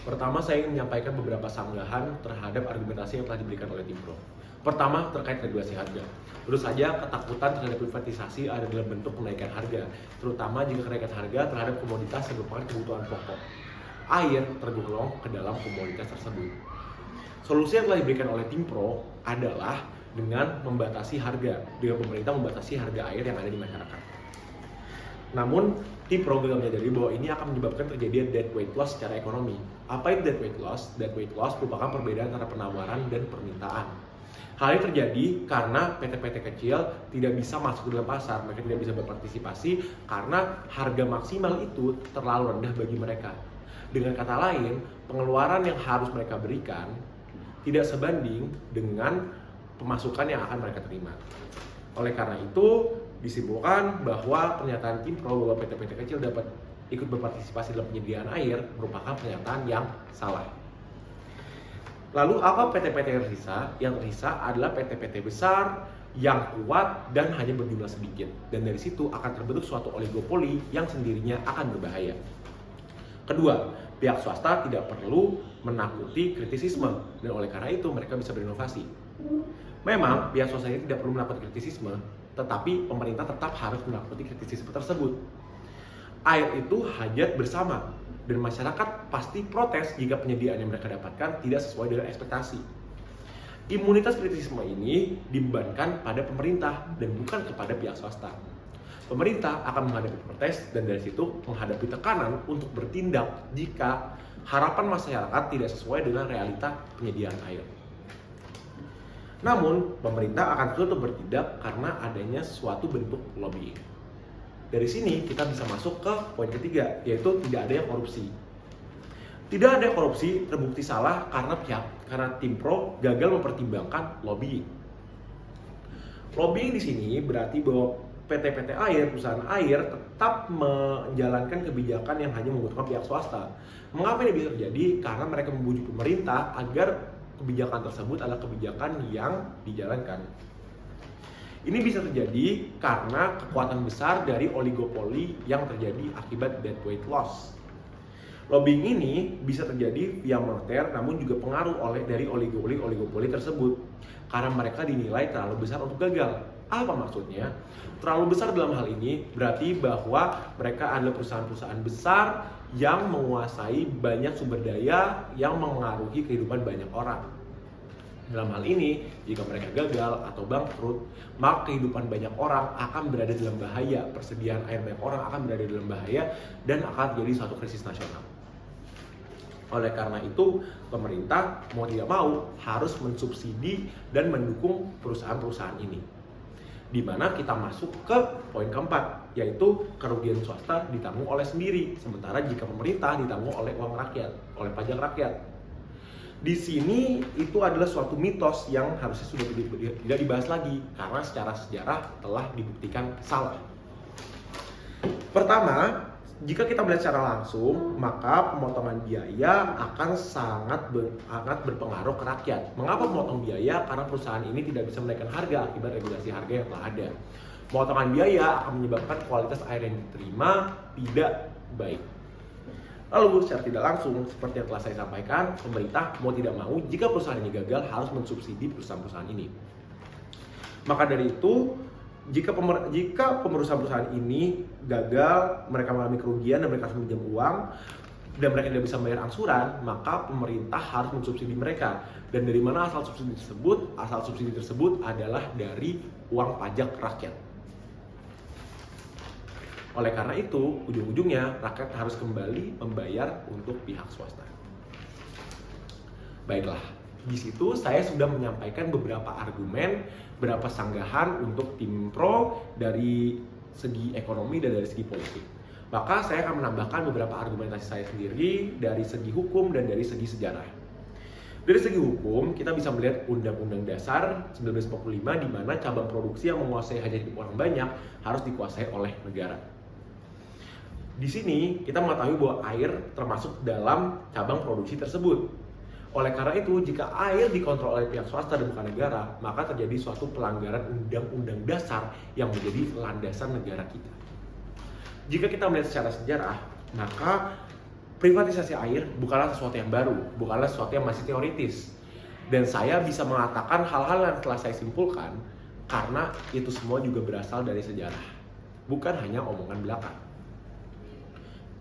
Pertama, saya ingin menyampaikan beberapa sanggahan terhadap argumentasi yang telah diberikan oleh Tim Pro. Pertama, terkait regulasi harga. Tentu saja, ketakutan terhadap privatisasi ada dalam bentuk kenaikan harga, terutama jika kenaikan harga terhadap komoditas yang merupakan kebutuhan pokok. Air tergolong ke dalam komoditas tersebut. Solusi yang telah diberikan oleh Tim Pro adalah dengan membatasi harga, dengan pemerintah membatasi harga air yang ada di masyarakat. Namun, Tim Pro gagal menyadari bahwa ini akan menyebabkan terjadinya dead weight loss secara ekonomi. Apa itu dead weight loss? Dead weight loss merupakan perbedaan antara penawaran dan permintaan. Hal ini terjadi karena PT-PT kecil tidak bisa masuk ke dalam pasar, mereka tidak bisa berpartisipasi karena harga maksimal itu terlalu rendah bagi mereka. Dengan kata lain, pengeluaran yang harus mereka berikan tidak sebanding dengan pemasukan yang akan mereka terima. Oleh karena itu, disimpulkan bahwa pernyataan Tim Pro bahwa PT-PT kecil dapat ikut berpartisipasi dalam penyediaan air merupakan pernyataan yang salah. Lalu apa PT-PT yang tersisa? Yang tersisa adalah PT-PT besar yang kuat dan hanya berjumlah sedikit. Dan dari situ akan terbentuk suatu oligopoli yang sendirinya akan berbahaya. Kedua, pihak swasta tidak perlu menakuti kritisisme dan oleh karena itu mereka bisa berinovasi. Memang pihak swasta ini tidak perlu menakuti kritisisme, tetapi pemerintah tetap harus menakuti kritisisme tersebut. Air itu hajat bersama dan masyarakat pasti protes jika penyediaan yang mereka dapatkan tidak sesuai dengan ekspektasi. Imunitas kritisisme ini dibebankan pada pemerintah dan bukan kepada pihak swasta. Pemerintah akan menghadapi protes dan dari situ menghadapi tekanan untuk bertindak jika harapan masyarakat tidak sesuai dengan realita penyediaan air. Namun, pemerintah akan tetap bertindak karena adanya suatu bentuk lobbying. Dari sini kita bisa masuk ke poin ketiga, yaitu tidak ada yang korupsi. Tidak ada korupsi terbukti salah karena Tim Pro gagal mempertimbangkan lobbying. Lobbying di sini berarti bahwa PT-PT air, perusahaan air tetap menjalankan kebijakan yang hanya menguntungkan pihak swasta. Mengapa ini bisa terjadi? Karena mereka membujuk pemerintah agar kebijakan tersebut adalah kebijakan yang dijalankan. Ini bisa terjadi karena kekuatan besar dari oligopoli yang terjadi akibat dead weight loss. Lobbying ini bisa terjadi via moneter namun juga pengaruh dari oligopoli tersebut karena mereka dinilai terlalu besar untuk gagal. Apa maksudnya? Terlalu besar dalam hal ini berarti bahwa mereka adalah perusahaan-perusahaan besar yang menguasai banyak sumber daya yang mengaruhi kehidupan banyak orang. Dalam hal ini, jika mereka gagal atau bangkrut, maka kehidupan banyak orang akan berada dalam bahaya, persediaan air banyak orang akan berada dalam bahaya dan akan terjadi suatu krisis nasional. Oleh karena itu, pemerintah mau tidak mau harus mensubsidi dan mendukung perusahaan-perusahaan ini. Di mana kita masuk ke poin keempat, yaitu kerugian swasta ditanggung oleh sendiri, sementara jika pemerintah ditanggung oleh uang rakyat, oleh pajak rakyat. Di sini itu adalah suatu mitos yang harusnya sudah tidak dibahas lagi karena secara sejarah telah dibuktikan salah. Pertama, jika kita melihat secara langsung, maka pemotongan biaya akan sangat berpengaruh ke rakyat. Mengapa memotong biaya? Karena perusahaan ini tidak bisa menaikkan harga akibat regulasi harga yang telah ada. Pemotongan biaya akan menyebabkan kualitas air yang diterima tidak baik. Lalu secara tidak langsung, seperti yang telah saya sampaikan, pemerintah mau tidak mau jika perusahaan ini gagal harus mensubsidi perusahaan-perusahaan ini. Maka dari itu, jika perusahaan-perusahaan ini gagal, mereka mengalami kerugian dan mereka harus meminjam uang dan mereka tidak bisa membayar angsuran, maka pemerintah harus mensubsidi mereka. Dan dari mana asal subsidi tersebut? Asal subsidi tersebut adalah dari uang pajak rakyat. Oleh karena itu, ujung-ujungnya rakyat harus kembali membayar untuk pihak swasta. Baiklah, di situ saya sudah menyampaikan beberapa argumen, beberapa sanggahan untuk Tim Pro dari segi ekonomi dan dari segi politik. Maka saya akan menambahkan beberapa argumentasi saya sendiri dari segi hukum dan dari segi sejarah. Dari segi hukum, kita bisa melihat Undang-Undang Dasar 1945 di mana cabang produksi yang menguasai hajat hidup orang banyak harus dikuasai oleh negara. Di sini kita mengetahui bahwa air termasuk dalam cabang produksi tersebut. Oleh karena itu, jika air dikontrol oleh pihak swasta dan bukan negara, maka terjadi suatu pelanggaran Undang-Undang Dasar yang menjadi landasan negara kita. Jika kita melihat secara sejarah, maka Privatisasi air bukanlah sesuatu yang baru, bukanlah sesuatu yang masih teoritis. Dan saya bisa mengatakan hal-hal yang telah saya simpulkan karena itu semua juga berasal dari sejarah, bukan hanya omongan belaka.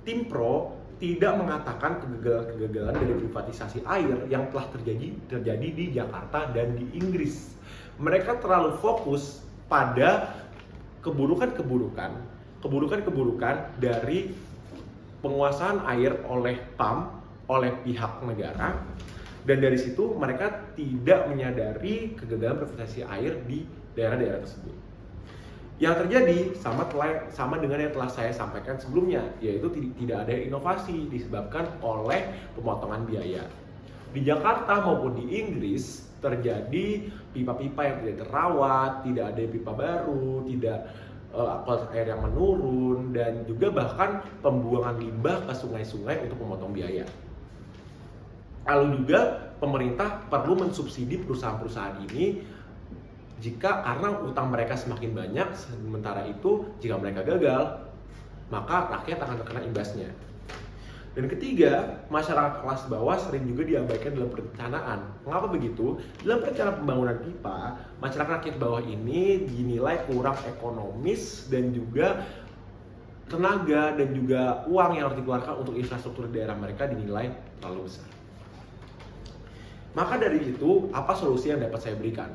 Tim Pro tidak mengatakan kegagalan dari privatisasi air yang telah terjadi di Jakarta dan di Inggris. Mereka terlalu fokus pada keburukan-keburukan dari penguasaan air oleh PAM, oleh pihak negara, dan dari situ mereka tidak menyadari kegagalan privatisasi air di daerah-daerah tersebut. Yang terjadi sama dengan yang telah saya sampaikan sebelumnya, yaitu tidak ada inovasi disebabkan oleh pemotongan biaya. Di Jakarta maupun di Inggris terjadi pipa-pipa yang tidak terawat, tidak ada pipa baru, tidak kualitas air yang menurun, dan juga bahkan pembuangan limbah ke sungai-sungai untuk memotong biaya. Lalu juga pemerintah perlu mensubsidi perusahaan-perusahaan ini karena utang mereka semakin banyak, sementara itu jika mereka gagal, maka rakyat akan terkena imbasnya. Dan ketiga, masyarakat kelas bawah sering juga diabaikan dalam perencanaan. Mengapa begitu? Dalam perencanaan pembangunan pipa, masyarakat rakyat bawah ini dinilai kurang ekonomis dan juga tenaga dan juga uang yang harus dikeluarkan untuk infrastruktur daerah mereka dinilai terlalu besar. Maka dari itu, apa solusi yang dapat saya berikan?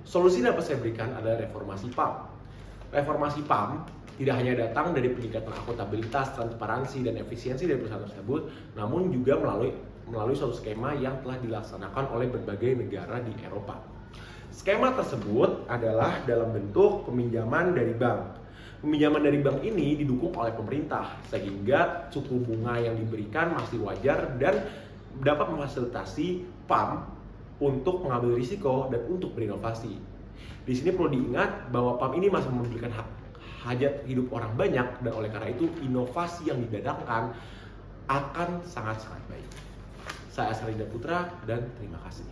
Solusi yang dapat saya berikan adalah reformasi PAM. Reformasi PAM tidak hanya datang dari peningkatan akuntabilitas, transparansi, dan efisiensi dari perusahaan tersebut, namun juga melalui suatu skema yang telah dilaksanakan oleh berbagai negara di Eropa. Skema tersebut adalah dalam bentuk peminjaman dari bank. Peminjaman dari bank ini didukung oleh pemerintah, sehingga suku bunga yang diberikan masih wajar dan dapat memfasilitasi PAM untuk mengambil risiko dan untuk berinovasi. Di sini perlu diingat bahwa PAM ini masih memberikan hajat hidup orang banyak, dan oleh karena itu inovasi yang didatangkan akan sangat-sangat baik. Saya Asrida Putra dan terima kasih.